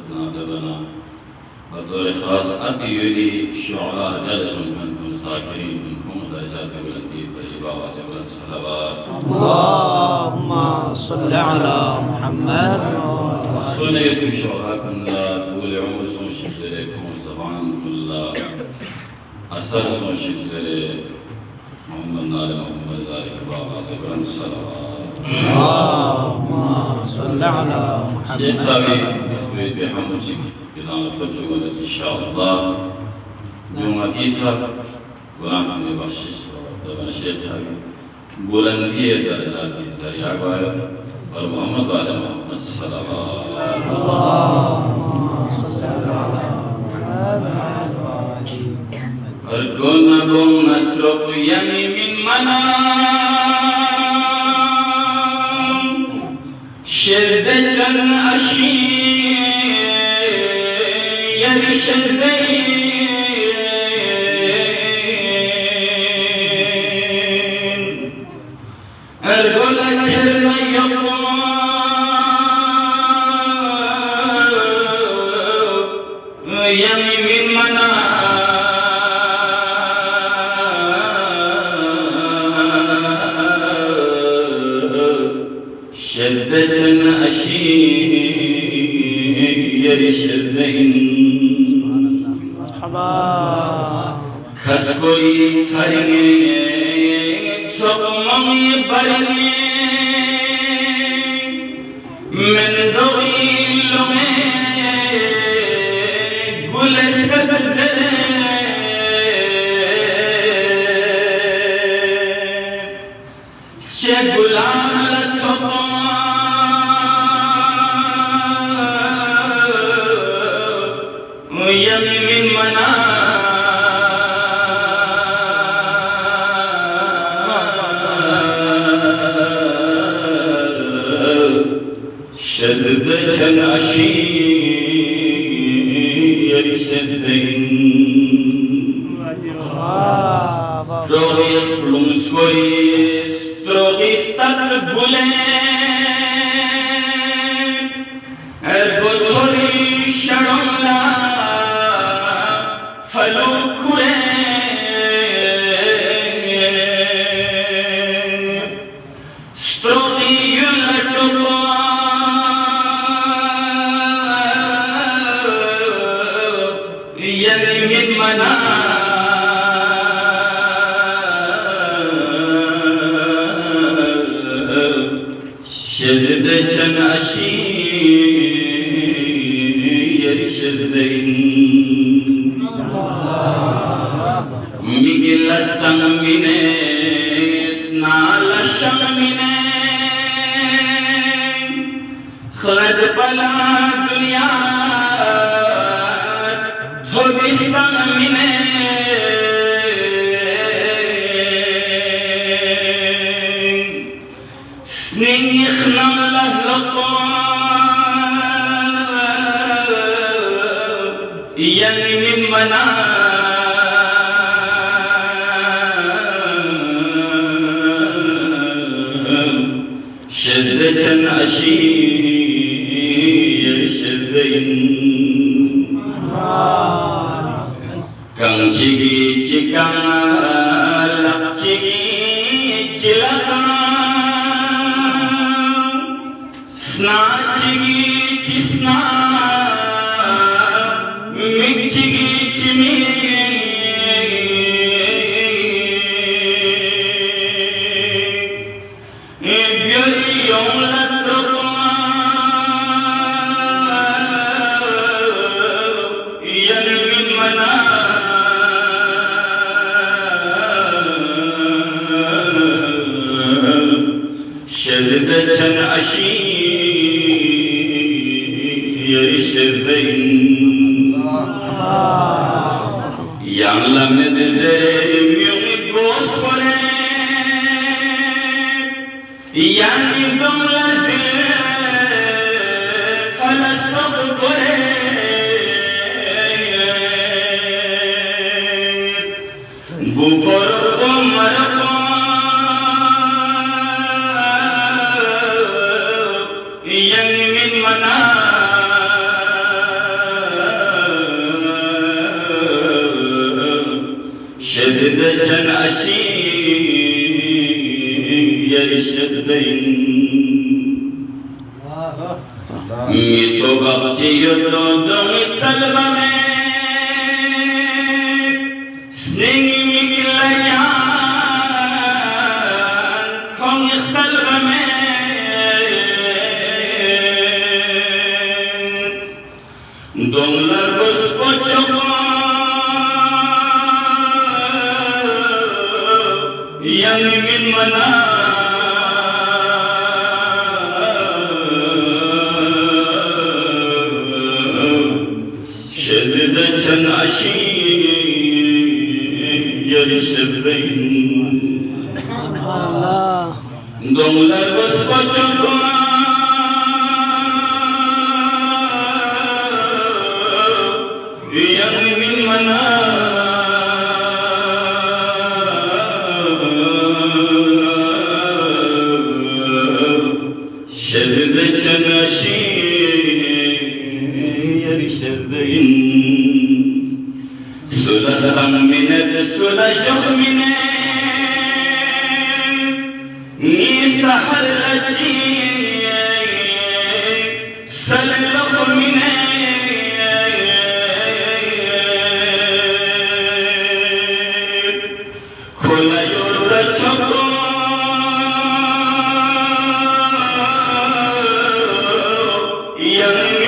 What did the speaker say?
नादबना बतौर ख़ास अतियुली शुअरा जलसुन मिनकुम ज़ाकिरीन मिनकुम दरजात बुलंदी तय्यबा व सल्लल्लाहु सलावत अल्लाहुम्मा सल्लि अला मुहम्मद सुने की शुअरा कुल्ला तूल उम्र सोशिश ले कुम ज़बान कुल्ला असर सोशिश ले मोहम्मद नाले मोहम्मद ज़ालिक बाबा सल्लल्लाहु सलावत अल्लाहुम्मा सल्लि अला मुहम्मद शेख साहब इसमें बेहमुची किताब फजल इंशाअल्लाह जुमातीसा गुनाह में बख्शिश और शेख साहब बुलंदी दर्जाती सरिया बायत और मोहम्मद वाले मोहम्मद सल्लल्लाहु अलैहि वसल्लम नस्रुक यमी मिन मना şezdeten aşiyer şezdeyn ergola kelme yapma yemi min mana şezdeten aşiyer şezdeyn खसकोई सारिगे सोकममी बरगे मंदोई लुमे गुलस्कत ज़रे शे गुलाम लसोको यमी मिन मना şezdeten aşiyer şezdeyn Troğis plumskoris troğis tak gule ergo sori şaromla falo kure stroği yulatoko yemi min mana şezdeten aşiyer şezdeyn migil sang mines nala shang mine khlad bala dunya thobistan mine sning khnam lahlaqo yemi min mana şezdeten aşiyer şezdeyn Kangchigi chikang lakchigi chilakang snachigi chisna mikchigi chimi byori yong latroko yani min mana şezdeten aşiyer şezdeyn yanla medzerim yungi gos kore yani dumla zir falastok kore bu forko marako yemi min mana 미소박지 여도동이 살밤에 스낵이 길라야 콩이 살밤에 동lar buspochoco yangin mana şezide çanaşi yarışırdım Allah. Domlar buspochoco yangin mana şezide çanaşi yarışırdım Sula sammine sula johmine ni sahar lachi sal lokhmine khola yoza choko yang